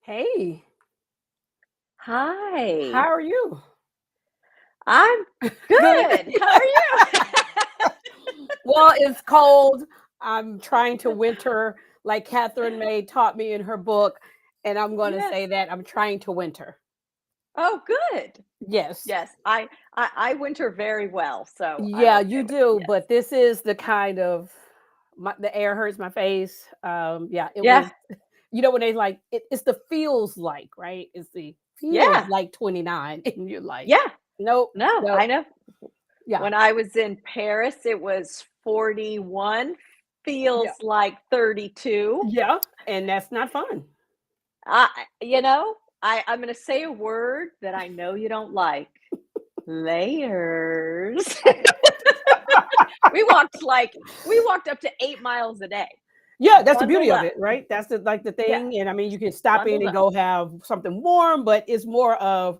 Hey, Hi. how are you? I'm Good. good. How are you? Well, it's cold. I'm trying to winter like Catherine May taught me in her book, and I'm going to Yes. say that I'm trying to winter. Oh, good. Yes. Yes, I winter very well, so I'm Yeah, okay you with it. do, Yes. but this is the kind of the air hurts my face. Yeah, it Yeah. was when they like it's the feels like, right? It's the feels Yeah. like 29 and you're like, Yeah. nope, No, nope. I know. Yeah. When I was in Paris, it was 41, Yeah. feels like 32. Yeah, and that's not fun. I'm going to say a word that I know you don't like. Layers. we walked like we walked up to 8 miles a day. Yeah, that's the beauty Bundled of up. it, right? That's the Yeah, thing, and I mean, you can stop in bundled and up. go have something warm, but it's more of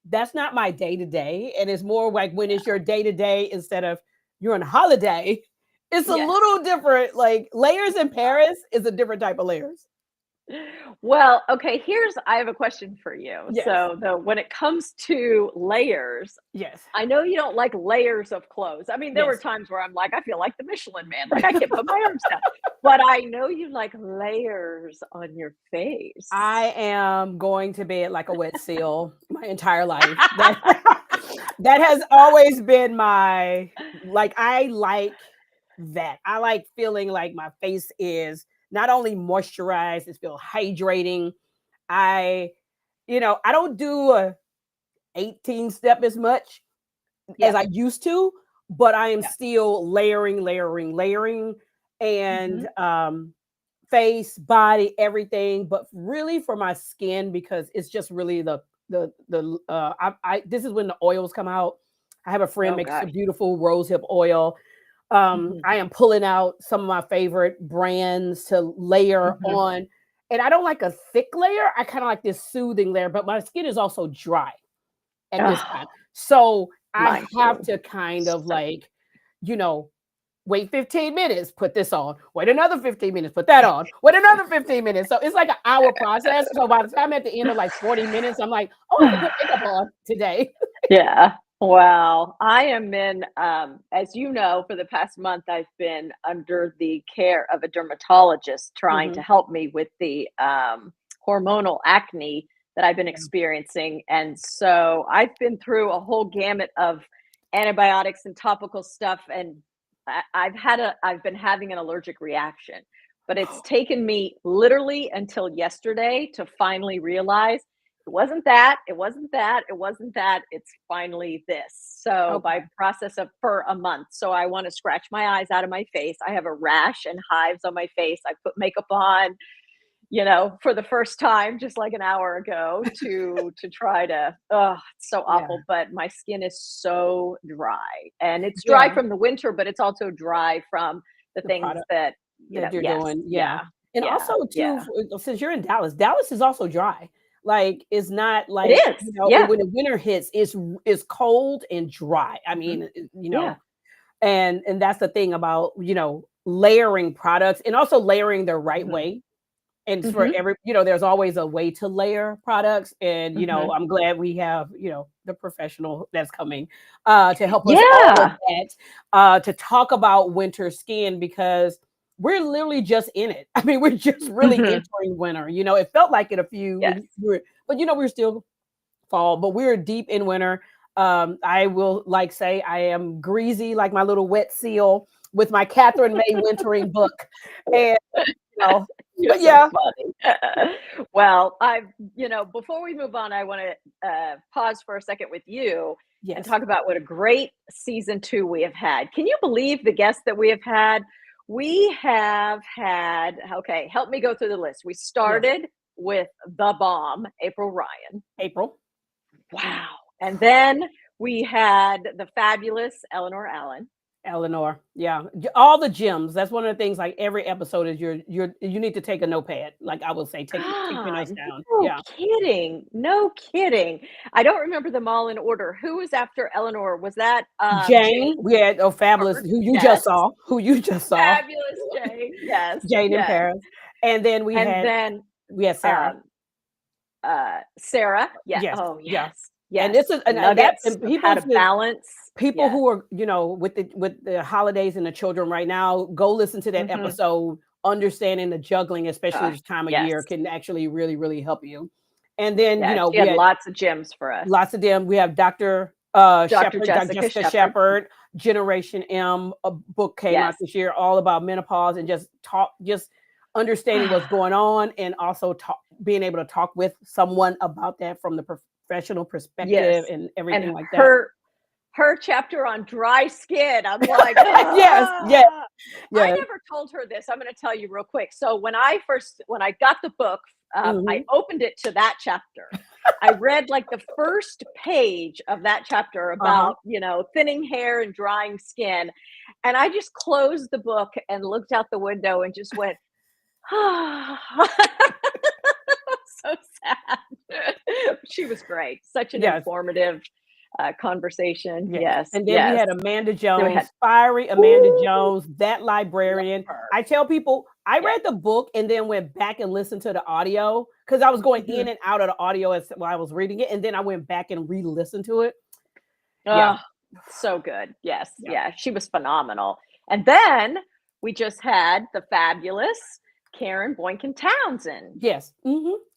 that's not my day to day, and it's more like when it's your day to day instead of you're on holiday. It's a Yes. little different. Like layers in Paris is a different type of layers. Well, okay, I have a question for you. Yes, So, when it comes to layers, yes, I know you don't like layers of clothes. I mean, there were yes. times where I'm like, I feel like the Michelin Man, like I can't put my arms down. But I know you like layers on your face. I am going to bed like a wet seal my entire life. That that has always been my like I like that. I like feeling like my face is not only moisturized, it's feel hydrating. I I don't do a 18 step as much as Yeah, I used to, but I am yeah. still layering and Hmm. face, body, everything, but really for my skin because it's just really I this is when the oils come out. I have a friend Oh makes a gosh. beautiful rosehip oil. Hmm. I am pulling out some of my favorite brands to layer Hmm. on. And I don't like a thick layer. I kind of like this soothing layer, but my skin is also dry at this Oh, time. So I mine have too. to kind of So, like, you know, wait 15 minits, put this on, wait another 15 minutes, put that on, wait another 15 minutes. So it's like an hour process. So by the time at the end of like 40 minutes, I'm like, oh, I can put makeup on today. yeah. Wow. I am in, as you know, for the past month, I've been under the care of a dermatologist trying to Mhm. help me with the hormonal acne that I've been Yeah. experiencing. And so I've been through a whole gamut of antibiotics and topical stuff. And I've been having an allergic reaction. But it's taken me literally until yesterday to finally realize it wasn't that, it wasn't that, it wasn't that, it's finally this. So by Okay. process of for a month. So I want to scratch my eyes out of my face. I have a rash and hives on my face. I put makeup on, for the first time just like an hour ago to try to it's so Yeah. awful, but my skin is so dry. And it's dry Yeah. from the winter, but it's also dry from the The things product that, that you're yes, doing. Yeah. yeah, And yeah, also too, yeah. since you're in Dallas, Dallas is also dry. Like it's not It like, is. Yeah. when the winter hits, it's cold and dry. I Mhm. mean, Yeah. and that's the thing about, layering products and also layering the right Mhm. way. And for Mhm. there's always a way to layer products. And, Mhm. I'm glad we have, the professional that's coming to help us all with Yeah. that, to talk about winter skin because we're literally just in it. I mean, we're just really Mhm. entering winter. It felt like it a few Yes. when we were, but we're still fall, but we're deep in winter. I will like say I am greasy like my little wet seal with my Catherine May wintering book. And You're but so yeah, funny. Well, before we move on, I want to pause for a second with you and yes, talk about what a great season 2 we have had. Can you believe the guests that we have had? We have had, okay, help me go through the list. We yes. started with the bomb, April Ryan. April, Wow. And then we had the fabulous Eleanor Allen. Eleanor, yeah, all the gems. That's one of the things. Like every episode is you need to take a notepad. Like I will say, take your God, notes down. no Yeah, kidding. No kidding. I don't remember them all in order. Who was after Eleanor? Was that Jane Jane, we had fabulous. Park? Yes. Who you just saw, Fabulous Jane. Yes. Jane in Yes. Paris, and then we And had then we had Sarah. um Sarah. Yeah. Yes, Oh, yeah. yes. And Yes. this is The and that nuggets and of how to balance. people Yeah. who are, with the holidays and the children right now, go listen to that Hmm. episode. Understanding the juggling, especially this time of Yes. year, can actually really, really help you. And then, Yeah. She we had had lots of gems for us. lots of them. We have Dr. Dr. Shepherd, Dr. Jessica Jessica Shepherd. Shepherd, Generation M, a book came out Yes. this year all about menopause and just understanding what's going on, and also being able to talk with someone about that from the professional perspective Yes. and And everything like that. her chapter on dry skin, I'm like, Yes, yes, "Ah." I yes. never told her this. I'm going to tell you real quick. So when I got the book, I Mhm. opened it to that chapter. I read like the first page of that chapter Uh-huh. about, thinning hair and drying skin. And I just closed the book and looked out the window and just went, ah. So sad. She was great. Such an Yes. informative conversation. Yes, Yes, and then we yes. had Amanda Then we had, Jones, fiery Amanda ooh, Jones, that love librarian. her. I tell people I Yes. read the book and then went back and listened to the audio because I was going Mhm. in and out of the audio as while I was reading it, and then I went back and re-listened to it. Yeah, Oh, so good. Yes, yeah, yeah. She was phenomenal. And then we just had the fabulous Karen Boynton Townsend. yes,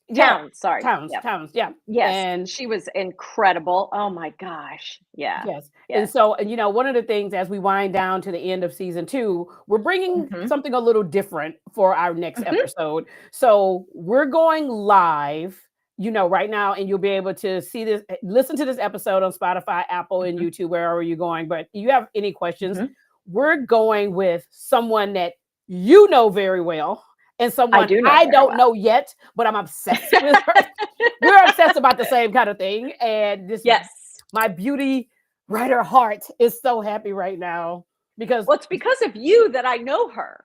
yeah, Towns, sorry. towns, Yep. towns, yeah, Yes, and she was incredible. Oh my gosh. Yeah. yes. And Yes. so, one of the things as we wind down to the end of season 2, we're bringing Hmm. something a little different for our next Hmm. episode. So, we're going live, right now, and you'll be able to see this, listen to this episode on Spotify, Apple, and Hmm. YouTube, wherever you're going. But if you have any questions, Hmm. we're going with someone that you know very well and I someone do know I very don't well. know yet, but I'm obsessed with her. We're obsessed about the same kind of thing. And this Yes. my beauty writer heart is so happy right now because Well, it's because of you that I know her,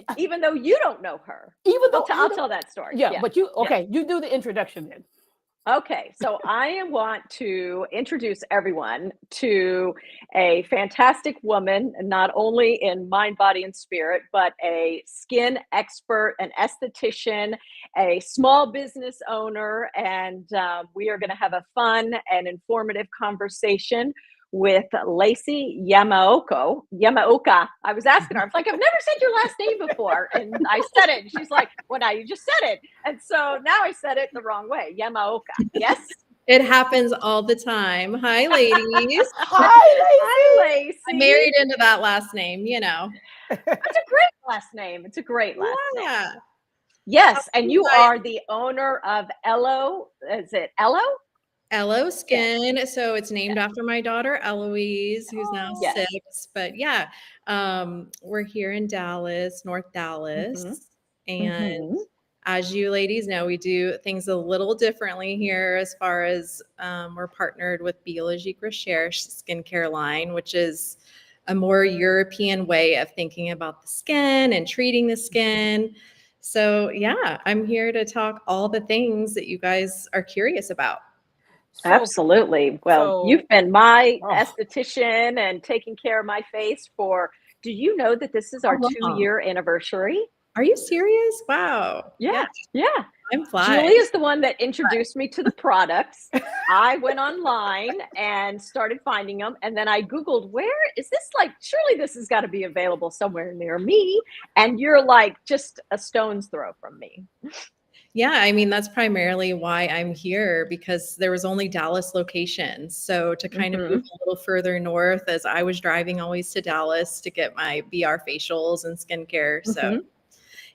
uh, even though you don't know her. even though I I'll don't, tell that story. yeah, Yeah. but you, Yeah. okay, you do the introduction then. Okay, so I want to introduce everyone to a fantastic woman, not only in mind, body, and spirit, but a skin expert, an esthetician, a small business owner, and we are going to have a fun and informative conversation with Lacy Yamaoka. Yamaoka. I was asking her, I was like, I've never said your last name before. And I said it. And she's like, well, now you just said it. And so now I said it the wrong way. Yamaoka. Yes? It happens all the time. Hi, ladies. Hi, Hi, Lacy. I'm Lacy. married into that last name, you know. It's a great last name. It's a great last name. Yeah. Yes. And You you guys, are the owner of Elo. Is it Elo? Elo Yes. Skin. So it's named Yes. after my daughter Eloise, who's now Yes. 6. But yeah, we're here in Dallas, North Mm-hmm. Dallas. And Mm-hmm. as you ladies know, we do things a little differently here as far as we're partnered with Biologique Recherche skincare line, which is a more European way of thinking about the skin and treating the skin. So yeah, I'm here to talk all the things that you guys are curious about. So, Absolutely. Well, so, you've been my oh, esthetician and taking care of my face for, do you know that this is How our long? 2-year anniversary? Are you serious? Wow. Yeah, Yeah. Yeah. time Julie flies. is the one that introduced me to the products. I went online and started finding them. And then I Googled, where is this? Like, surely this has got to be available somewhere near me. And you're like just a stone's throw from me. Yeah, I mean, that's primarily why I'm here because there was only Dallas locations. So to kind of move Hmm. a little further north as I was driving always to Dallas to get my BR facials and skincare. So Hmm.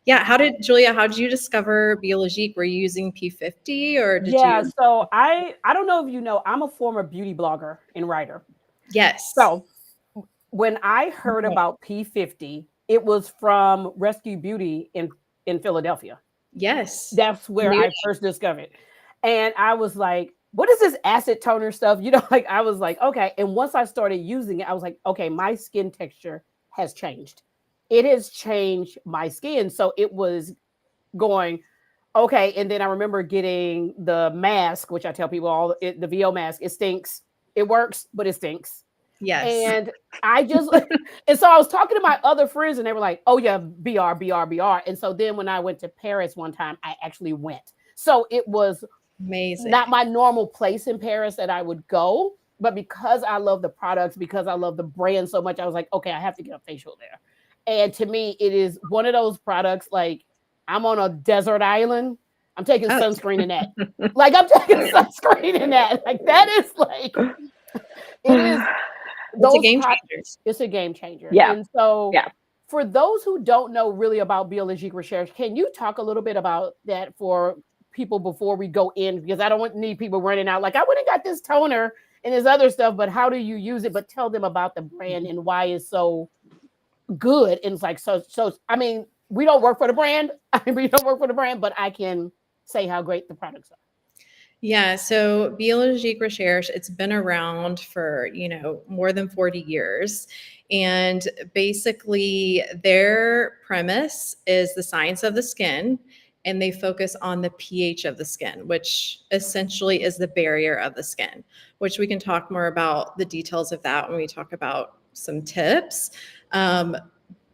yeah, how did you discover Biologique? Were you using P50 or did yeah. you? So I don't know if you know, I'm a former beauty blogger and writer. Yes. So when I heard Okay. about P50, it was from Rescue Beauty in Philadelphia. Yes. That's where New. I first discovered. And I was like, what is this acid toner stuff? Like I was like, okay. And once I started using it, I was like, okay, my skin texture has changed. It has changed my skin. So it was going, okay. And then I remember getting the mask, which I tell people the VO mask, it stinks. It works, but it stinks. Yes. And I just, and so I was talking to my other friends and they were like, oh yeah, BR, BR, BR. And so then when I went to Paris one time, I actually went. So it was Amazing. not my normal place in Paris that I would go, but because I love the products, because I love the brand so much, I was like, okay, I have to get a facial there. And to me, it is one of those products like I'm on a desert island. I'm taking Oh, sunscreen in that. Like I'm taking sunscreen in that. Like that is like it is it's a those game pro- changer. it's a game changer. Yeah. And so Yeah. for those who don't know really about biologique recherche, can you talk a little bit about that for people before we go in? Because I don't need people running out like I went and got this toner and this other stuff, but how do you use it? But tell them about the brand and why it's so good. And it's like so. I mean, we don't work for the brand. I mean, we don't work for the brand, but I can say how great the products are. Yeah, so Biologique Recherche, it's been around for, more than 40 years. And basically, their premise is the science of the skin, and they focus on the pH of the skin, which essentially is the barrier of the skin, which we can talk more about the details of that when we talk about some tips.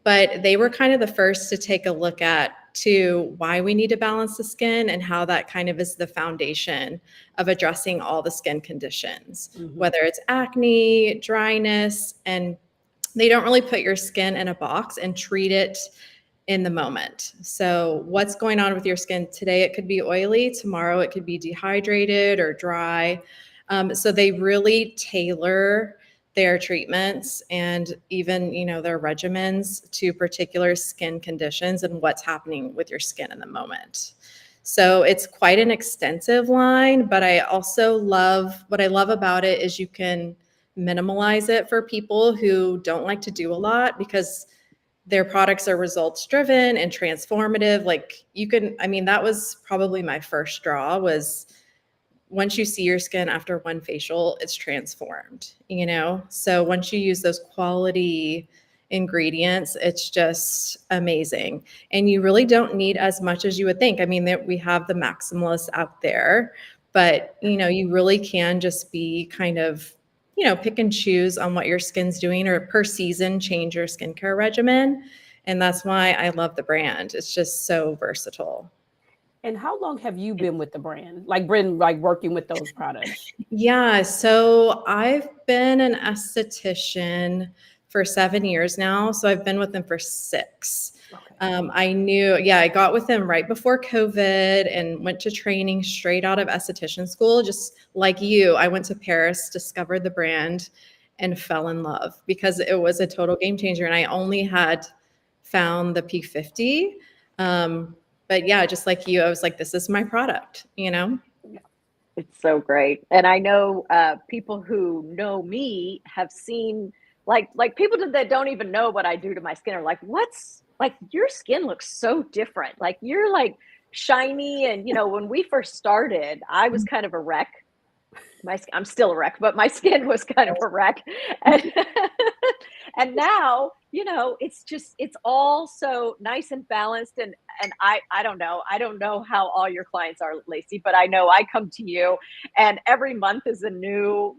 But they were kind of the first to take a look at to why we need to balance the skin and how that kind of is the foundation of addressing all the skin conditions, whether it's acne, dryness, and they don't really put your skin in a box and treat it in the moment. So what's going on with your skin today? It could be oily. Tomorrow it could be dehydrated or dry. So they really tailor their treatments and even their regimens to particular skin conditions and what's happening with your skin in the moment. So it's quite an extensive line, but I also love what I love about it is you can minimalize it for people who don't like to do a lot because their products are results driven and transformative. Like that was probably my first draw was once you see your skin after one facial, it's transformed, So once you use those quality ingredients, it's just amazing. And you really don't need as much as you would think. We have the maximalists out there, but you really can just be kind of, pick and choose on what your skin's doing or per season, change your skincare regimen. And that's why I love the brand. It's just so versatile. And how long have you been with the brand? Like Bryn, like working with those products? Yeah, so I've been an esthetician for 7 years now. So I've been with them for 6. Okay. I got with them right before COVID and went to training straight out of esthetician school. Just like you, I went to Paris, discovered the brand, and fell in love because it was a total game changer. And I only had found the P50. But yeah, just like you, I was like, this is my product, It's so great. And I know people who know me have seen like people that don't even know what I do to my skin are like, what's like your skin looks so different. Like you're like shiny. And when we first started, I was kind of a wreck. I'm still a wreck, but my skin was kind of a wreck. And, and now, it's all so nice and balanced. And I don't know how all your clients are, Lacy, but I know I come to you and every month is a new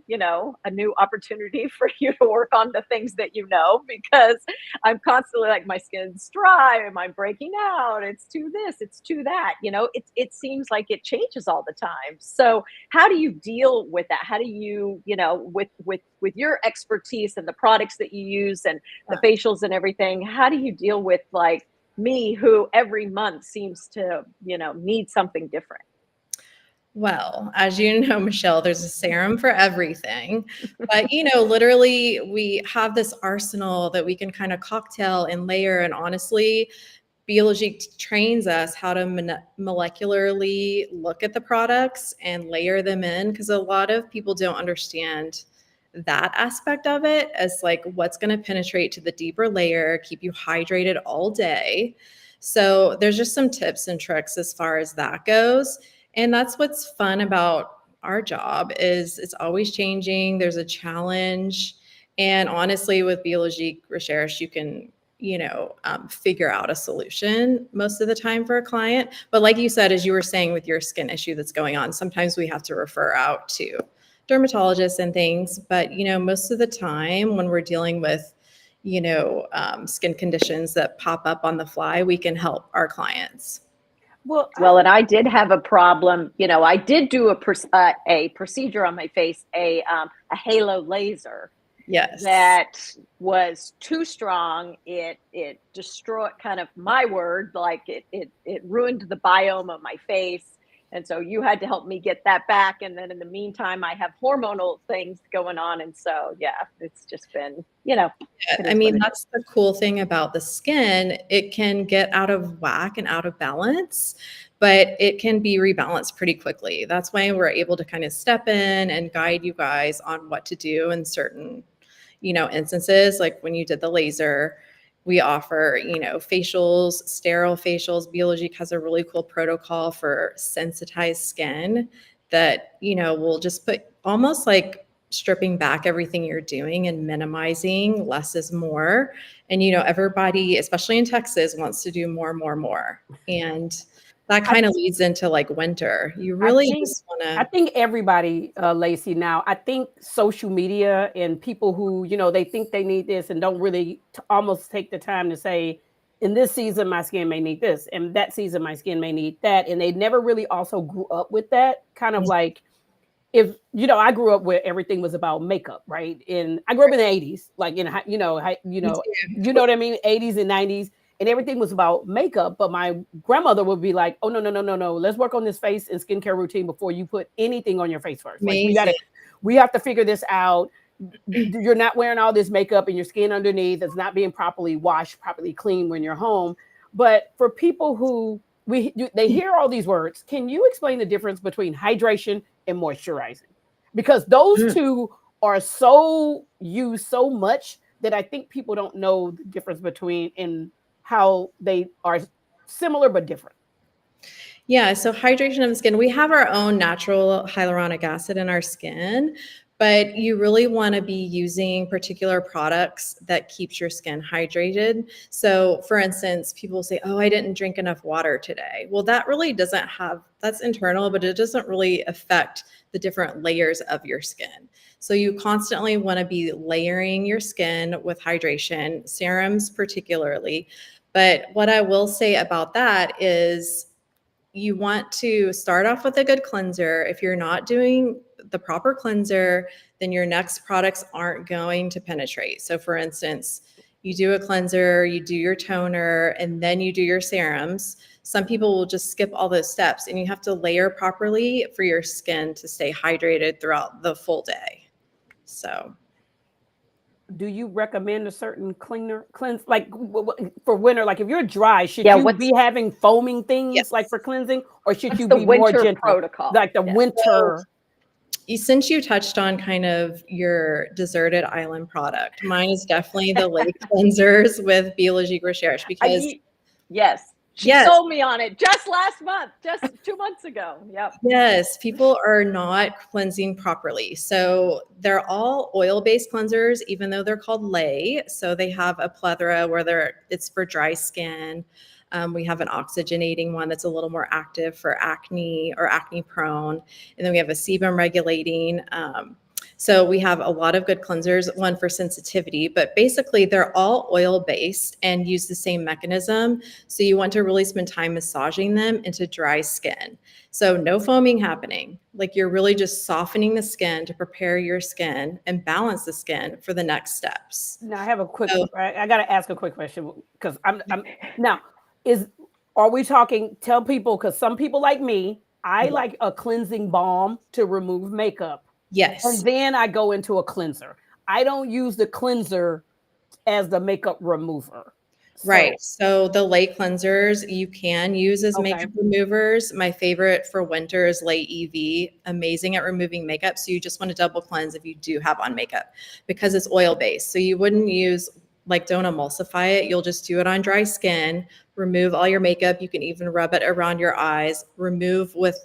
opportunity for you to work on the things that because I'm constantly like, my skin's dry, am I breaking out? It's too this, it's too that, it seems like it changes all the time. So how do you deal with that? How do you, with your expertise and the products that you use and the facials and everything, how do you deal with like me who every month seems to, need something different? Well, as you know, Michelle, there's a serum for everything. But, literally, we have this arsenal that we can kind of cocktail and layer. And honestly, Biologique trains us how to molecularly look at the products and layer them in because a lot of people don't understand that aspect of it as like what's going to penetrate to the deeper layer, keep you hydrated all day. So there's just some tips and tricks as far as that goes. And that's what's fun about our job is it's always changing. There's a challenge. And honestly, with Biologique Recherche, you can figure out a solution most of the time for a client. But like you said, as you were saying with your skin issue that's going on, sometimes we have to refer out to dermatologists and things. But, most of the time when we're dealing with, skin conditions that pop up on the fly, we can help our clients. Well, Well, and I did have a problem. You know, I did do a procedure on my face, a halo laser Yes. that was too strong. It destroyed, kind of my word, like it ruined the biome of my face. And so you had to help me get that back. And then in the meantime, I have hormonal things going on. And so, yeah, it's just been, you know, it I is what mean, it is. that's the cool thing about the skin. It can get out of whack and out of balance, but it can be rebalanced pretty quickly. That's why we're able to kind of step in and guide you guys on what to do in certain, instances. Like when you did the laser, we offer, facials, sterile facials. Biologique has a really cool protocol for sensitized skin that, will just put almost like stripping back everything you're doing and minimizing. Less is more. And everybody, especially in Texas, wants to do more, more, more. And that I kind of leads into like winter. You I really think just want I to. think everybody, Lacey, now, I think social media and people who, they think they need this and don't really almost take the time to say, in this season, my skin may need this, and that season, my skin may need that. And they never really also grew up with that kind of like, if I grew up where everything was about makeup, right? And I grew up in the 80s, like in Me too. what I mean, 80s and 90s, and everything was about makeup. But my grandmother would be like, "Oh, no, no, no, no, no. Let's work on this face and skincare routine before you put anything on your face first. Like Amazing. we have to figure this out. You're not wearing all this makeup and your skin underneath is not being properly washed, properly cleaned when you're home." But for people who they hear all these words, can you explain the difference between hydration and moisturizing? Because those Mm. two are so used so much that I think people don't know the difference between and how they are similar but different. Yeah, so hydration of the skin, we have our own natural hyaluronic acid in our skin, but you really want to be using particular products that keeps your skin hydrated. So for instance, people say, "Oh, I didn't drink enough water today." Well, that really doesn't have, that's internal, but it doesn't really affect the different layers of your skin. So you constantly want to be layering your skin with hydration, serums particularly. But what I will say about that is you want to start off with a good cleanser. If you're not doing the proper cleanser, then your next products aren't going to penetrate. So for instance, you do a cleanser, you do your toner, and then you do your serums. Some people will just skip all those steps, and you have to layer properly for your skin to stay hydrated throughout the full day. So Do you recommend a certain cleanse like for winter? Like if you're dry, should Yeah. you be having foaming things like yes. for cleansing, or should What's you the be more winter gentle, protocol? like the Yeah. So winter? since you touched on kind of your deserted island product, mine is definitely the lake cleansers with Biologique Recherche because Yes. She yes, sold me on it just last month, just 2 months ago. Yep. yes, people are not cleansing properly. So they're all oil-based cleansers, even though they're called lay. So they have a plethora where it's for dry skin. We have an oxygenating one that's a little more active for acne or acne prone. And then we have a sebum regulating. So we have a lot of good cleansers, one for sensitivity, but basically they're all oil-based and use the same mechanism. So you want to really spend time massaging them into dry skin. So no foaming happening. Like you're really just softening the skin to prepare your skin and balance the skin for the next steps. Now I have a quick. So I got to ask a quick question because I'm now is are we talking? Tell people because some people like me, I yeah. like a cleansing balm to remove makeup, and Yes. then I go into a cleanser. I don't use the cleanser as the makeup remover. Right. So So the lay cleansers you can use as okay, makeup removers. My favorite for winter is Lay EV. Amazing at removing makeup. So you just want to double cleanse if you do have on makeup because it's oil based. So you wouldn't use like don't emulsify it. You'll just do it on dry skin, remove all your makeup. You can even rub it around your eyes, remove with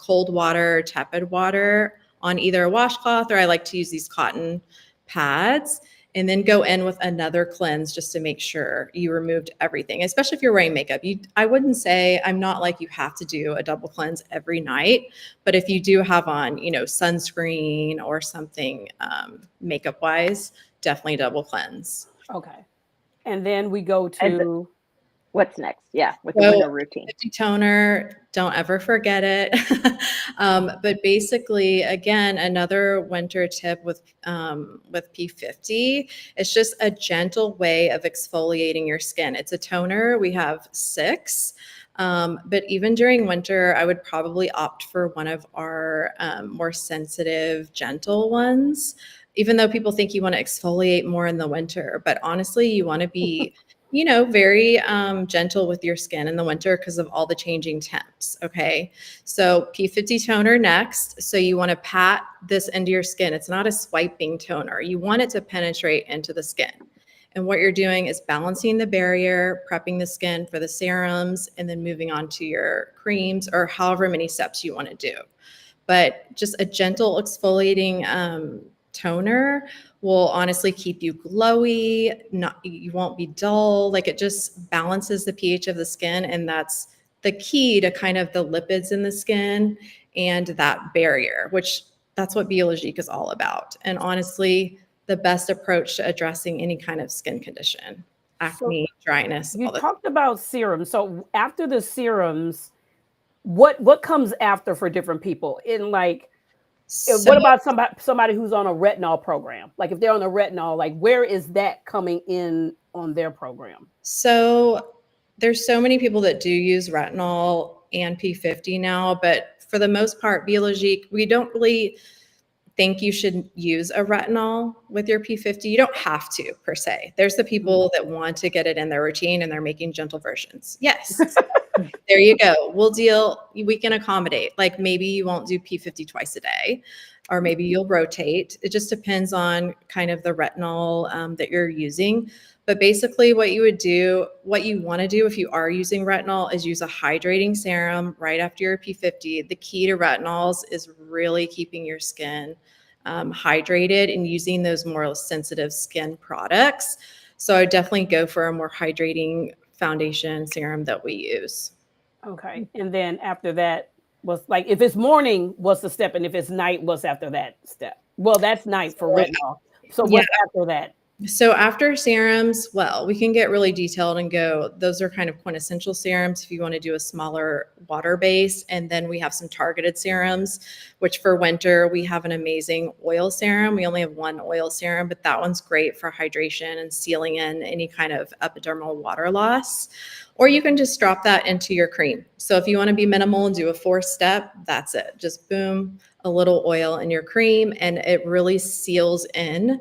cold water, tepid water on either a washcloth or I like to use these cotton pads and then go in with another cleanse just to make sure you removed everything, especially if you're wearing makeup. I wouldn't say, I'm not like you have to do a double cleanse every night, but if you do have on, sunscreen or something makeup wise, definitely double cleanse. okay, and then we go And to. What's next? Yeah, with the So winter routine. 50 toner, don't ever forget it. But basically, again, another winter tip with P50, it's just a gentle way of exfoliating your skin. It's a toner. We have 6. But even during winter, I would probably opt for one of our more sensitive, gentle ones, even though people think you want to exfoliate more in the winter. But honestly, you want to be very gentle with your skin in the winter because of all the changing temps. Okay. So P50 toner next. So you want to pat this into your skin. It's not a swiping toner. You want it to penetrate into the skin. And what you're doing is balancing the barrier, prepping the skin for the serums, and then moving on to your creams or however many steps you want to do. But just a gentle exfoliating toner will honestly keep you glowy. You won't be dull. Like, it just balances the pH of the skin, and that's the key to kind of the lipids in the skin and that barrier, which that's what Biologique is all about. And honestly, the best approach to addressing any kind of skin condition, So acne, dryness, you all the talked about serums. So after the serums, what comes after for different people? In like, so what about somebody who's on a retinol program? Like if they're on a retinol, like where is that coming in on their program? So there's so many people that do use retinol and P50 now, but for the most part, Biologique, we don't really think you should use a retinol with your P50. You don't have to per se. There's the people that want to get it in their routine and they're making gentle versions. Yes. There you go. We can accommodate. Like maybe you won't do P50 twice a day, or maybe you'll rotate. It just depends on kind of the retinol that you're using. But basically what you want to do if you are using retinol is use a hydrating serum right after your P50. The key to retinols is really keeping your skin hydrated and using those more sensitive skin products. So I would definitely go for a more hydrating foundation serum that we use. Okay. And then after that was like if it's morning, what's the step? And if it's night, what's after that step? Well, that's night for So, retinol. So yeah. what's after that? So after serums, well, we can get really detailed and go, those are kind of quintessential serums if you want to do a smaller water base. And then we have some targeted serums, which for winter, we have an amazing oil serum. We only have one oil serum, but that one's great for hydration and sealing in any kind of epidermal water loss. Or you can just drop that into your cream. So if you want to be minimal and do a 4-step, that's it. Just boom, a little oil in your cream, and it really seals in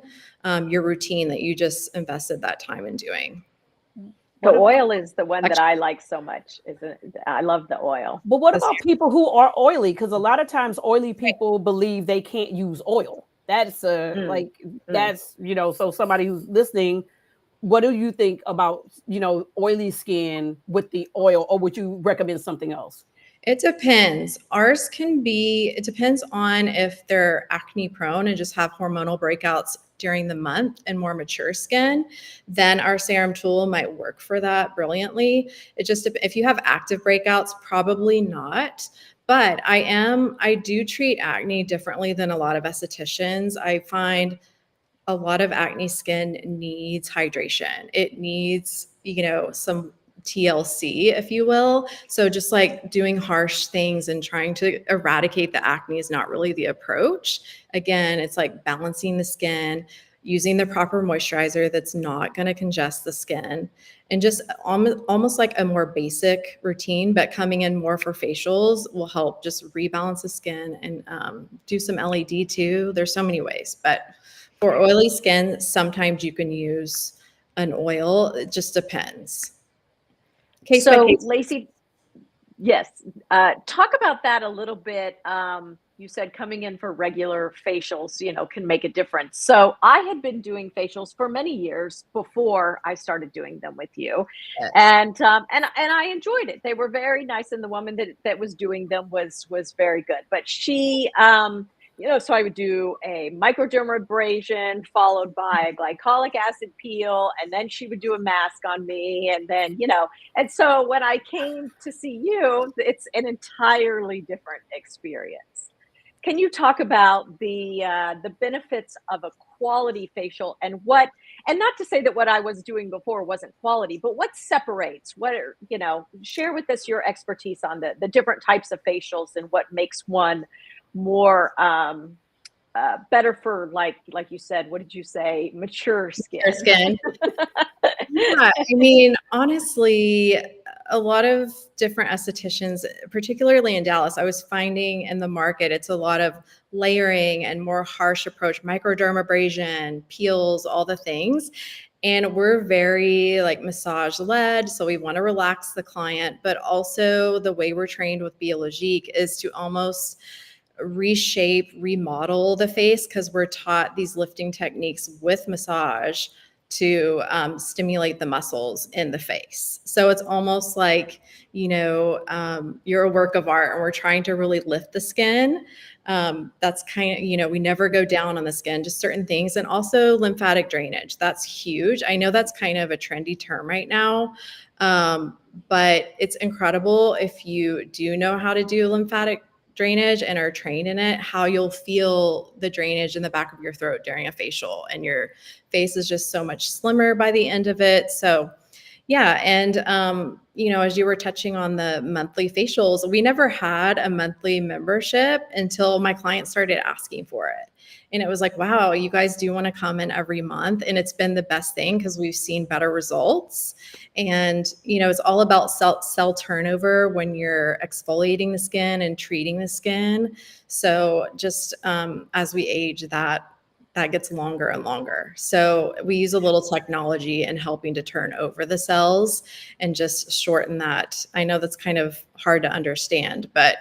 your routine that you just invested that time in doing. The What about oil is the one that I like so much. I love the oil. But what about people who are oily? Because a lot of times oily people believe they can't use oil. That's that's so somebody who's listening, what do you think about oily skin with the oil, or would you recommend something else? It depends. It depends on if they're acne prone and just have hormonal breakouts during the month and more mature skin, then our serum tool might work for that brilliantly. If you have active breakouts, probably not. But I do treat acne differently than a lot of estheticians. I find a lot of acne skin needs hydration. It needs, some TLC, if you will. So just like doing harsh things and trying to eradicate the acne is not really the approach. Again, it's like balancing the skin, using the proper moisturizer that's not going to congest the skin, and just almost like a more basic routine, but coming in more for facials will help just rebalance the skin and do some LED too. There's so many ways, but for oily skin, sometimes you can use an oil. It just depends. Case by So, case. Lacy, yes, talk about that a little bit. You said coming in for regular facials, can make a difference. So I had been doing facials for many years before I started doing them with you, Yes. and I enjoyed it. They were very nice, and the woman that was doing them was very good. But she, so I would do a microdermabrasion followed by a glycolic acid peel, and then she would do a mask on me, and then and so when I came to see you, it's an entirely different experience. Can you talk about the benefits of a quality facial and And not to say that what I was doing before wasn't quality, but what separates, what are, share with us your expertise on the different types of facials and what makes one more better for, like you said, what did you say? Mature skin. Mature skin. Yeah, I mean, honestly, a lot of different estheticians, particularly in Dallas, I was finding in the market, it's a lot of layering and more harsh approach, microdermabrasion, peels, all the things. And we're very like massage led. So we want to relax the client, but also the way we're trained with Biologique is to almost reshape, remodel the face, because we're taught these lifting techniques with massage to stimulate the muscles in the face. So it's almost like, you're a work of art and we're trying to really lift the skin. That's kind of, we never go down on the skin, just certain things. And also lymphatic drainage. That's huge. I know that's kind of a trendy term right now. But it's incredible if you do know how to do lymphatic drainage and are trained in it, how you'll feel the drainage in the back of your throat during a facial, and your face is just so much slimmer by the end of it. So yeah. And, as you were touching on the monthly facials, we never had a monthly membership until my clients started asking for it. And it was like, wow, you guys do want to come in every month. And it's been the best thing because we've seen better results. And, it's all about cell turnover when you're exfoliating the skin and treating the skin. So just as we age, that gets longer and longer. So we use a little technology in helping to turn over the cells and just shorten that. I know that's kind of hard to understand, but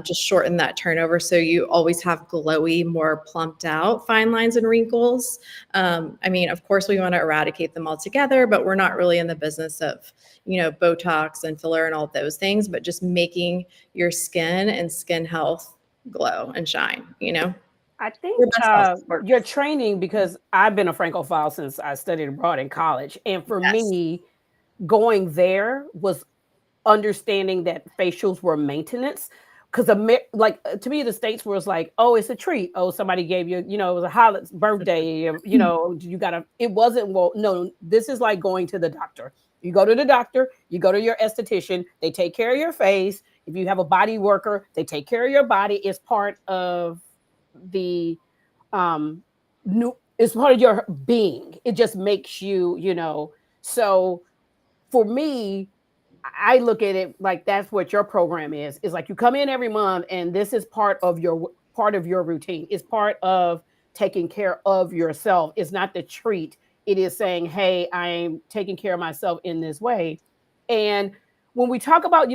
just shorten that turnover so you always have glowy, more plumped out fine lines and wrinkles. Of course, we want to eradicate them altogether, but we're not really in the business of, Botox and filler and all those things, but just making your skin and skin health glow and shine, I think your training, because I've been a Francophile since I studied abroad in college. And for me, going there was understanding that facials were maintenance. Because to me, the States was like, oh, it's a treat. Oh, somebody gave you, it was a holiday birthday. You gotta, it wasn't, well, no, this is like going to the doctor. You go to the doctor, you go to your esthetician, they take care of your face. If you have a body worker, they take care of your body. It's part of the it's part of your being. It just makes you, so for me, I look at it like that's what your program is. It's like you come in every month and this is part of your routine. It's part of taking care of yourself. It's not the treat. It is saying, hey, I'm taking care of myself in this way. And when we talk about,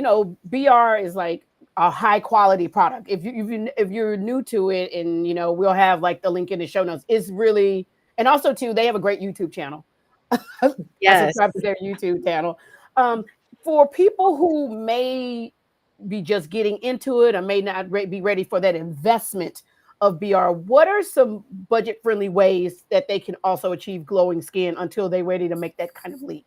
BR is like a high quality product. If you're new to it, and we'll have like the link in the show notes. It's really, and also too, they have a great YouTube channel. Yes. I subscribe to their YouTube channel. For people who may be just getting into it or may not be ready for that investment of BR, what are some budget friendly ways that they can also achieve glowing skin until they're ready to make that kind of leap?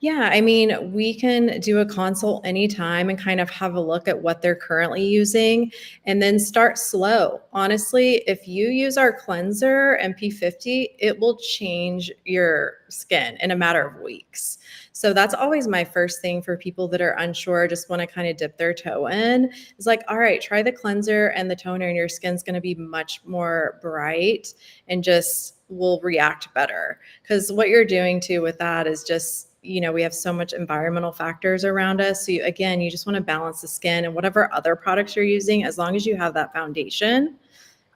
Yeah, we can do a consult anytime and kind of have a look at what they're currently using and then start slow. Honestly, if you use our cleanser and P50, it will change your skin in a matter of weeks. So that's always my first thing for people that are unsure, just want to kind of dip their toe in. It's like, all right, try the cleanser and the toner and your skin's going to be much more bright and just will react better. Because what you're doing too with that is just, we have so much environmental factors around us. So you just want to balance the skin, and whatever other products you're using, as long as you have that foundation,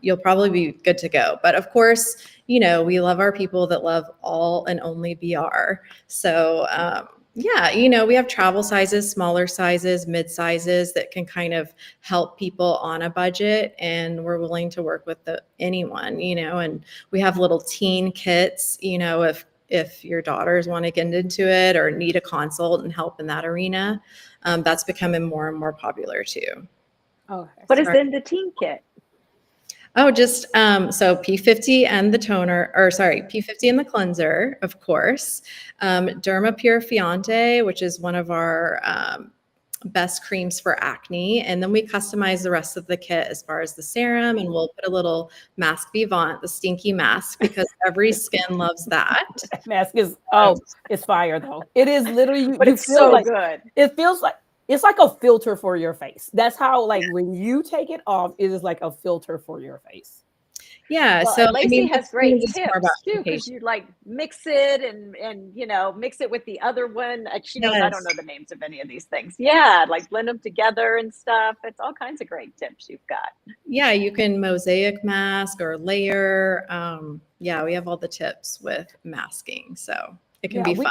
you'll probably be good to go. But of course, we love our people that love all and only BR. So we have travel sizes, smaller sizes, mid sizes that can kind of help people on a budget, and we're willing to work with anyone, and we have little teen kits, if your daughters want to get into it or need a consult and help in that arena. That's becoming more and more popular too. Okay. What is in the teen kit? Oh, just so P50 and the toner, P50 and the cleanser, of course. Derma Purifiante, which is one of our best creams for acne. And then we customize the rest of the kit as far as the serum, and we'll put a little mask vivant, the stinky mask, because every skin loves that. Mask is Um, it's fire though. It is literally But you it's feel so like good. it feels like it's like a filter for your face. That's how like when you take it off, it is like a filter for your face. yeah. Well, So, and I Lacy mean, with has great creams, it's more about tips too, because education. you like mix it and mix it with the other one. She knows I don't Yes. know the names of any of these things. Yeah, like blend them together and stuff. It's all kinds of great tips you've got. Yeah, you can mosaic mask or layer. Yeah, we have all the tips with masking. So it can Yeah, be fun.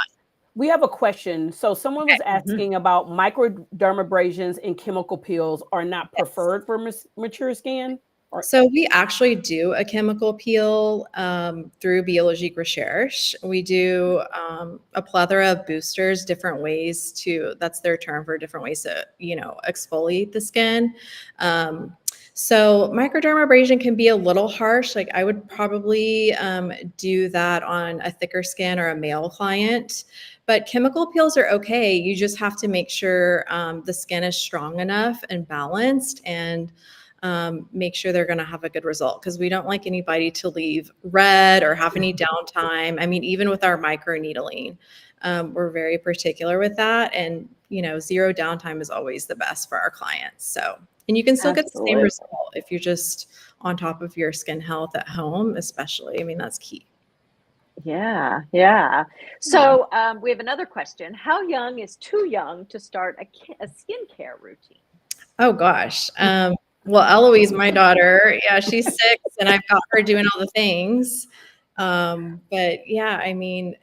we have a question. So someone was Mhm. asking about microdermabrasions and chemical peels are not Yes. preferred for mature skin or So we actually do a chemical peel through Biologique Recherche. We do a plethora of boosters, different ways to, that's their term for different ways to, exfoliate the skin. Um, so microdermabrasion can be a little harsh. Like I would probably do that on a thicker skin or a male client. But chemical peels are okay. You just have to make sure the skin is strong enough and balanced, and make sure they're going to have a good result, because we don't like anybody to leave red or have any downtime. I mean, even with our micro needling, we're very particular with that. And, zero downtime is always the best for our clients. So, and you can still get the same Absolutely. result if you're just on top of your skin health at home, especially. I mean, that's key. Yeah, yeah. So we have another question. How young is too young to start a skincare routine? Oh gosh. Well, Eloise, my daughter, yeah, she's 6, and I've got her doing all the things. But yeah, I mean,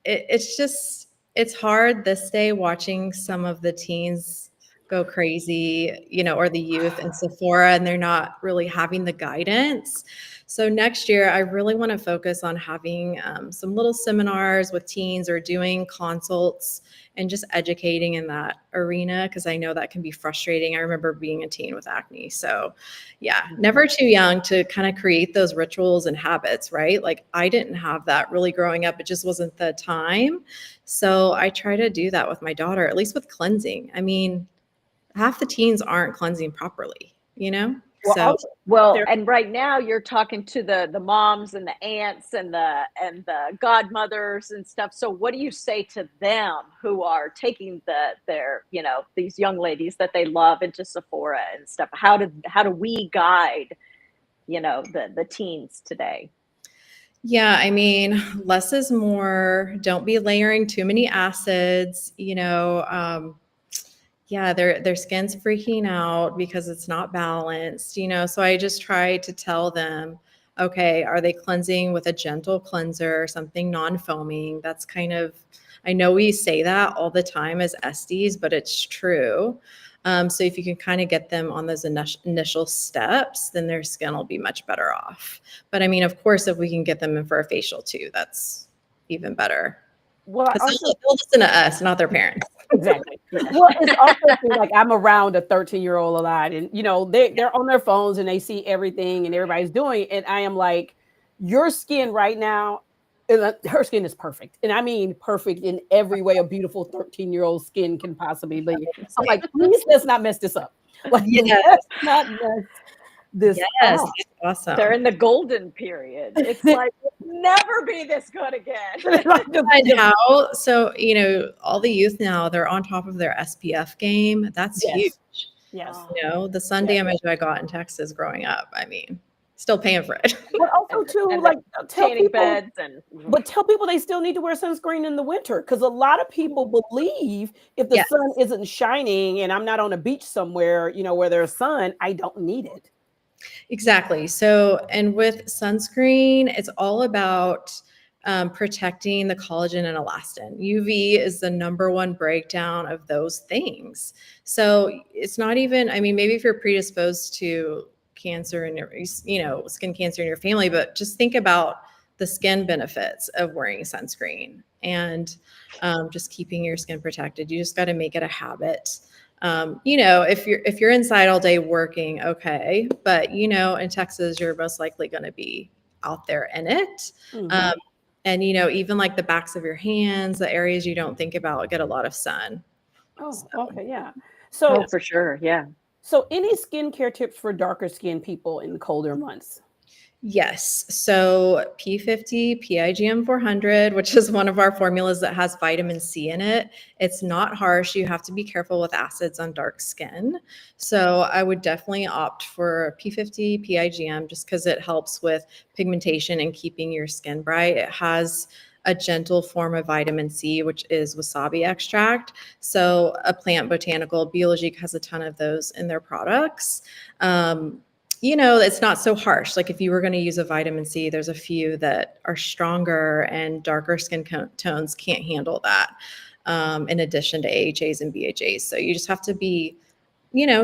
it's hard this day watching some of the teens go crazy, or the youth in Sephora, and they're not really having the guidance. So next year, I really want to focus on having some little seminars with teens, or doing consults and just educating in that arena, because I know that can be frustrating. I remember being a teen with acne. So, yeah, never too young to kind of create those rituals and habits, right? Like I didn't have that really growing up. It just wasn't the time. So I try to do that with my daughter, at least with cleansing. I mean, half the teens aren't cleansing properly, you know? well So, also Well, there and right now you're talking to the moms and the aunts and the godmothers and stuff. So what do you say to them who are taking their these young ladies that they love into Sephora and stuff? How do we guide the teens today? yeah, I mean, less is more. Don't be layering too many acids, yeah, their skin's freaking out because it's not balanced. So I just try to tell them, okay, are they cleansing with a gentle cleanser, something non-foaming? That's kind of, I know we say that all the time as SDs, but it's true. So if you can kind of get them on those initial steps, then their skin will be much better off. But I mean, of course, if we can get them in for a facial too, that's even better, well I because also they'll listen to us, not their parents. exactly. Yeah. Well, it's also too, like I'm around a 13-year-old a lot, and they're on their phones and they see everything and everybody's doing, and I am like, your skin right now, her skin is perfect, and I mean perfect in every way a beautiful 13-year-old skin can possibly be. I'm like, please let's not mess this up. Like, Yes. let's not mess this Yes, up. that's They're awesome. in the golden period. It's like never be this good again. Like, And how, so, all the youth now, they're on top of their SPF game. That's huge. yes, yes. Oh, The sun Yes. damage I got in Texas growing up, I mean, still paying for it. But also and too, and the like tell tanning people beds and But tell people they still need to wear sunscreen in the winter, because a lot of people believe if the Yes, sun isn't shining and I'm not on a beach somewhere, where there's sun, I don't need it. exactly. So, and with sunscreen, it's all about protecting the collagen and elastin. UV is the number one breakdown of those things. So it's not even, I mean, maybe if you're predisposed to cancer in your, skin cancer in your family, but just think about the skin benefits of wearing sunscreen, and just keeping your skin protected. You just got to make it a habit. If you're inside all day working, okay, but in Texas, you're most likely going to be out there in it. Mhm. Um, and even like the backs of your hands, the areas you don't think about, get a lot of sun. Oh, So okay, yeah. Oh, So, for sure. Yeah. so any skincare tips for darker skin people in the colder months? Yes. So P50, PIGM 400, which is one of our formulas that has vitamin C in it. It's not harsh. You have to be careful with acids on dark skin. So I would definitely opt for P50, PIGM just because it helps with pigmentation and keeping your skin bright. It has a gentle form of vitamin C, which is wasabi extract. So a plant botanical, Biologique has a ton of those in their products. It's not so harsh. Like if you were going to use a vitamin C, there's a few that are stronger and darker skin tones can't handle that. In addition to AHAs and BHAs. So you just have to be,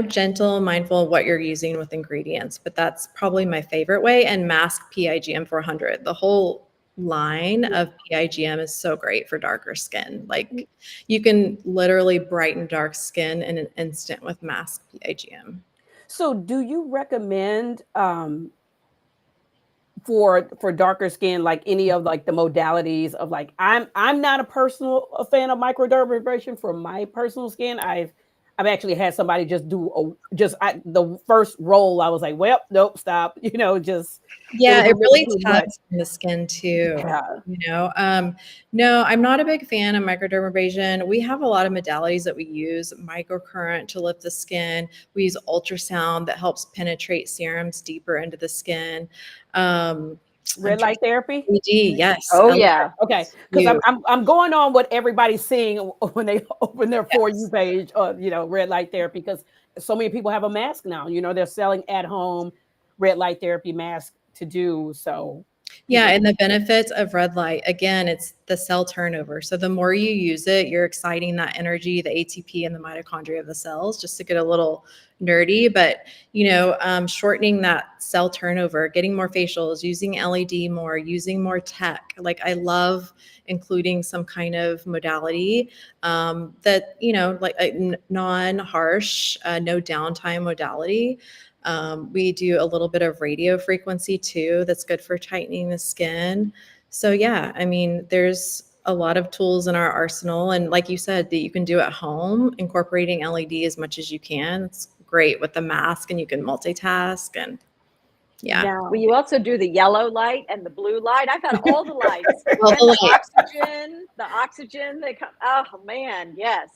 gentle, mindful of what you're using with ingredients. But that's probably my favorite way. And mask PIGM 400. The whole line of PIGM is so great for darker skin. Like you can literally brighten dark skin in an instant with mask PIGM. So, do you recommend for darker skin, like any of like the modalities of like I'm not a fan of microdermabrasion for my personal skin. I've actually had somebody just do the first roll. I was like, well, nope, stop. Just it Yeah, was a it little really too much. tugs in the skin too. Yeah. No, I'm not a big fan of microdermabrasion. We have a lot of modalities that we use, microcurrent to lift the skin. We use ultrasound that helps penetrate serums deeper into the skin. I'm Red trying light therapy. 3D, yes. Oh, yeah. Okay, because You. I'm going on what everybody's seeing when they open their For You Yes. page, red light therapy, because so many people have a mask now. They're selling at home red light therapy mask to do so. Yeah, People, and the benefits of red light, again, it's the cell turnover. So the more you use it, you're exciting that energy, the ATP and the mitochondria of the cells, just to get a little nerdy. But, shortening that cell turnover, getting more facials, using LED more, using more tech. Like I love including some kind of modality that, like a non-harsh, no downtime modality. We do a little bit of radio frequency too. That's good for tightening the skin. So yeah, I mean, there's a lot of tools in our arsenal. And like you said, that you can do at home, incorporating LED as much as you can. It's great with the mask and you can multitask and yeah. Well, now, you also do the yellow light and the blue light. I've had all the lights Well, and the light. the oxygen. They come. Oh man, yes,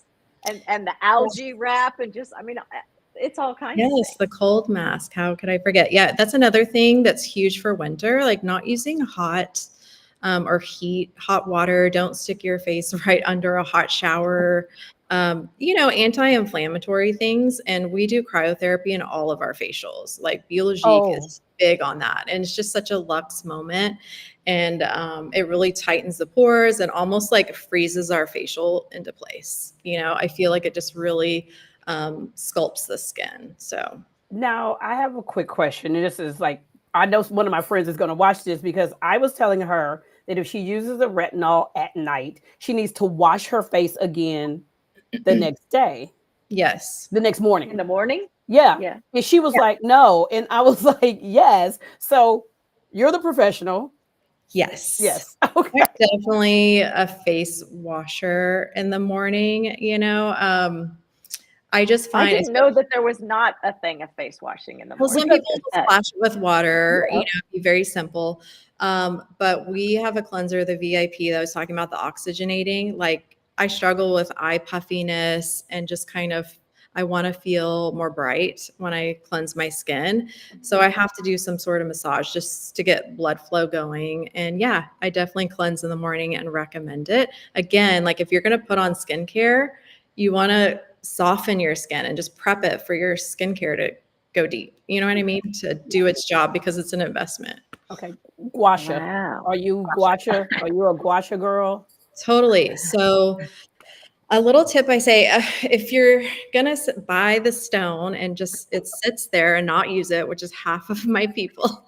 and the algae wrap and just. I mean, it's all kinds of Yes, things. the cold mask. How could I forget? Yeah, that's another thing that's huge for winter, like not using hot or hot water. Don't stick your face right under a hot shower. Anti-inflammatory things. And we do cryotherapy in all of our facials. Like Biologique oh, is big on that. And it's just such a luxe moment. And it really tightens the pores and almost like freezes our facial into place. I feel like it just really sculpts the skin. So now I have a quick question, and this is like I know one of my friends is going to watch this because I was telling her that if she uses a retinol at night, she needs to wash her face again the next day, yes. the next In morning. the morning. Yeah. Yeah. And she was Yeah. like, no. And I was like, yes. So you're the professional. Yes. Yes. Okay. I'm definitely a face washer in the morning, I just I find didn't know that there was not a thing of face washing in the well, morning. some Because people will Uh, splash it with water, yeah. be very simple. But we have a cleanser, the VIP that I was talking about, the oxygenating. Like I struggle with eye puffiness and just kind of I want to feel more bright when I cleanse my skin. So I have to do some sort of massage just to get blood flow going. And yeah, I definitely cleanse in the morning and recommend it. Again, like if you're going to put on skincare, you want to soften your skin and just prep it for your skincare to go deep. You know what I mean? To do its job because it's an investment. Okay. Guasha. wow. Are you guasha? Are you a guasha girl? Totally. So, a little tip I say if you're going to buy the stone and just it sits there and not use it, which is half of my people,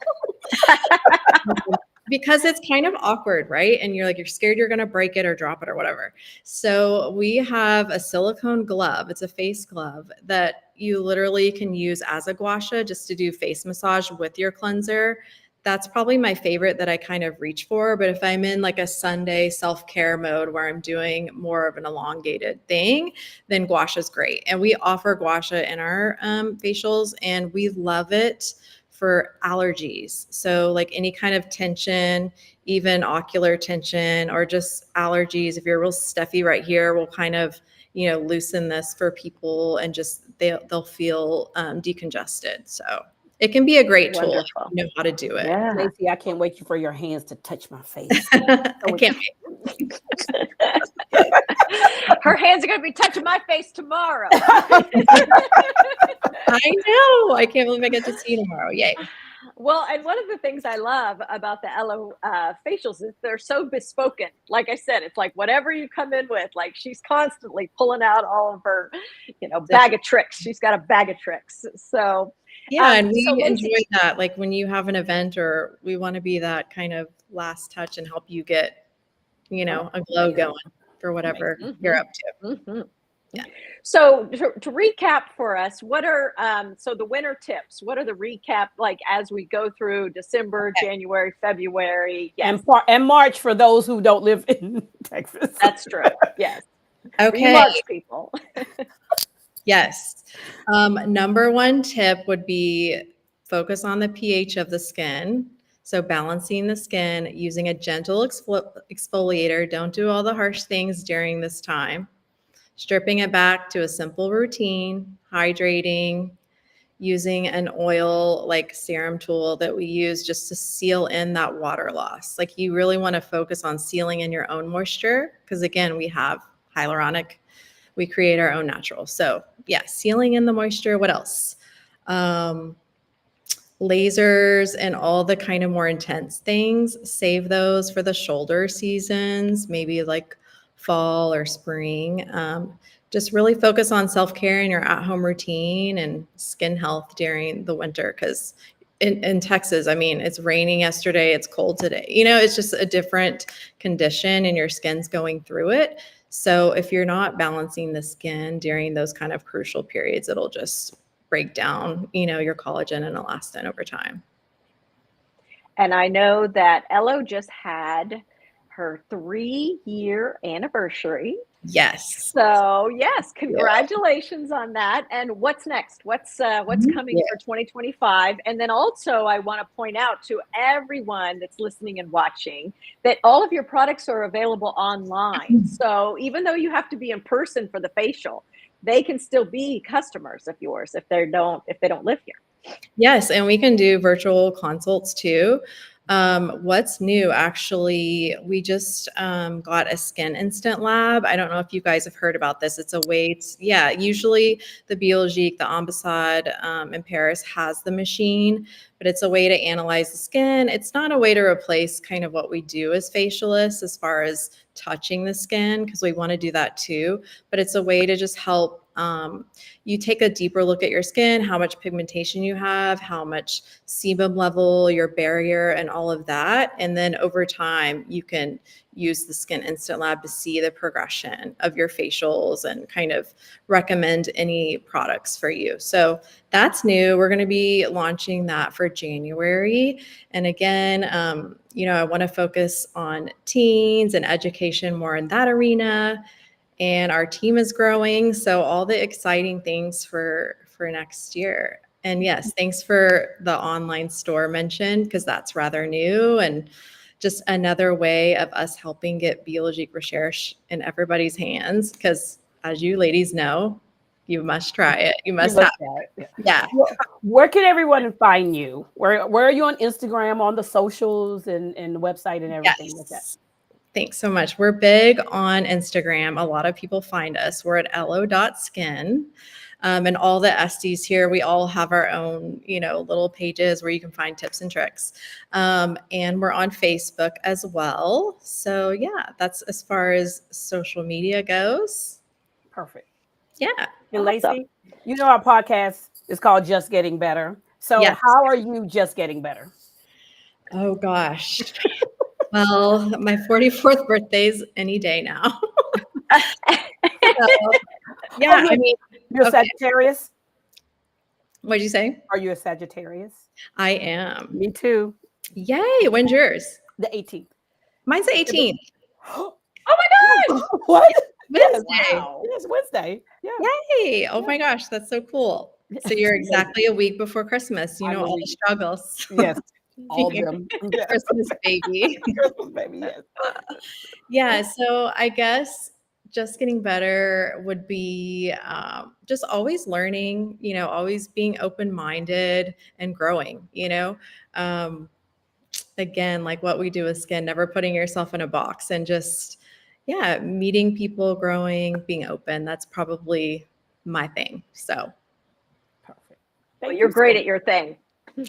because it's kind of awkward, right? And you're scared you're going to break it or drop it or whatever. So we have a silicone glove. It's a face glove that you literally can use as a gua sha just to do face massage with your cleanser. that's probably my favorite that I kind of reach for. But if I'm in like a Sunday self-care mode where I'm doing more of an elongated thing, then gua sha is great. And we offer gua sha in our facials, and we love it for allergies. So like any kind of tension, even ocular tension or just allergies, if you're real stuffy right here, we'll kind of, loosen this for people and just they'll feel decongested. So it can be a great tool if Wonderful. you know how to do it. Yeah. Lacey, I can't wait for your hands to touch my face. I can't wait. Her hands are going to be touching my face tomorrow. I know. I can't believe I get to see you tomorrow. Yay. Well, and one of the things I love about the Elo facials is they're so bespoken. Like I said, it's like whatever you come in with, like she's constantly pulling out all of her, bag of tricks. She's got a bag of tricks. So yeah, and we so Lacey, enjoy that. Like when you have an event, or we want to be that kind of last touch and help you get, a glow going for whatever you're up to. Mm-hmm. Yeah. So to recap for us, what are so the winter tips? What are the recap like as we go through December, January, February, yes, and March for those who don't live in Texas? That's true. Yes. Okay. March people. Yes. Number one tip would be focus on the pH of the skin. So balancing the skin using a gentle exfoliator. Don't do all the harsh things during this time. Stripping it back to a simple routine, hydrating, using an oil like serum tool that we use just to seal in that water loss. Like you really want to focus on sealing in your own moisture because again, we have hyaluronic, we create our own natural. So yeah, sealing in the moisture. What else? Lasers and all the kind of more intense things, save those for the shoulder seasons, maybe like fall or spring. Just really focus on self-care in your at-home routine and skin health during the winter because in Texas, I mean, it's raining yesterday, it's cold today. It's just a different condition and your skin's going through it. So if you're not balancing the skin during those kind of crucial periods, it'll just break down, your collagen and elastin over time. And I know that Elo just had her 3-year anniversary. Yes. So yes, congratulations on that. And what's next? What's coming for 2025? And then also I want to point out to everyone that's listening and watching that all of your products are available online. So even though you have to be in person for the facial, they can still be customers of yours if they don't live here. Yes, and we can do virtual consults too. What's new? Actually, we just got a skin instant lab. I don't know if you guys have heard about this. It's a way usually the Biologique, the Ambassade in Paris has the machine, but it's a way to analyze the skin. It's not a way to replace kind of what we do as facialists as far as touching the skin, because we want to do that too, but it's a way to just help you take a deeper look at your skin, how much pigmentation you have, how much sebum level, your barrier, and all of that. And then over time, you can use the Skin Instant Lab to see the progression of your facials and kind of recommend any products for you. So that's new. We're going to be launching that for January. And again, I want to focus on teens and education more in that arena. And our team is growing. So all the exciting things for next year. And yes, thanks for the online store mention, because that's rather new and just another way of us helping get Biologique Recherche in everybody's hands. Because as you ladies know, you must try it. You must have it. Yeah. Where can everyone find you? Where are you on Instagram, on the socials and the website and everything like that? Thanks so much. We're big on Instagram. A lot of people find us. We're at elo.skin. And all the SDs here, we all have our own, little pages where you can find tips and tricks. And we're on Facebook as well. So yeah, that's as far as social media goes. Perfect. Yeah. And Lacy, our podcast is called Just Getting Better. So how are you just getting better? Oh gosh. Well, my 44th birthday's any day now. Yeah, I mean, you're a Sagittarius? What'd you say? Are you a Sagittarius? I am. Me too. Yay. When's yours? The 18th. Mine's the 18th. Oh my gosh! What? Yes. Wednesday. Wow. Yes, Wednesday. Yeah. Yay. Oh my gosh. That's so cool. So you're exactly a week before Christmas. You I'm know, a all the week. struggles. Yes. All of Being them. a Yes. Christmas baby. Christmas baby. Yes. Yeah. So I guess just getting better would be just always learning, you know, always being open-minded and growing, you know. Again, like what we do with skin, never putting yourself in a box and just, yeah, meeting people, growing, being open. That's probably my thing. So, Perfect. Well, Thank you're you so great much. at your thing.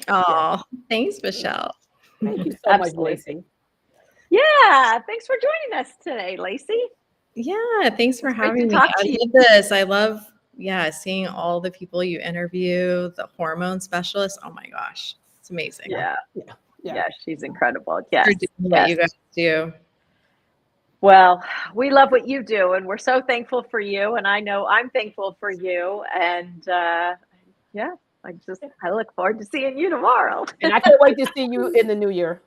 oh, thanks, Michelle. Thank you so much, Absolutely. Lacy. Yeah. Thanks for joining us today, Lacy. Yeah, thanks for It's great to having me. talk I to you. love this. I love, yeah, seeing all the people you interview, the hormone specialists. Oh my gosh, it's amazing. Yeah. Yeah. Yeah. Yeah. She's incredible. For Yes. doing what Yes. you guys do. Well, we love what you do, and we're so thankful for you. And I know I'm thankful for you. And yeah, I look forward to seeing you tomorrow. And I can't wait to see you in the new year.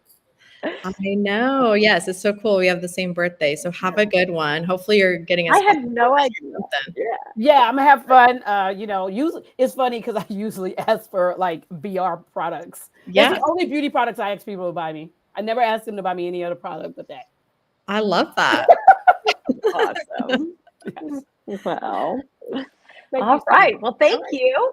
I know. Yes, it's so cool. We have the same birthday. So have a good one. Hopefully you're getting a I had special no gift idea. or something. Yeah. Yeah, I'm gonna have fun. You know, usually it's funny because I usually ask for like BR products. That's Yeah, the only beauty products I ask people to buy me. I never ask them to buy me any other product but that. I love that. Awesome. Yes. Well, Thank you all so right. much. Well, thank All right. you.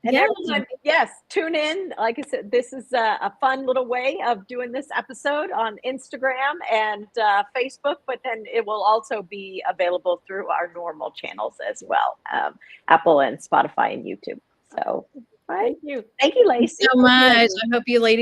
And Yeah. everyone, yes, tune in. Like I said, this is a fun little way of doing this episode on Instagram and Facebook, but then it will also be available through our normal channels as well, Apple and Spotify and YouTube. So, all right. Thank you. Thank you, Lacey. So much. I hope you ladies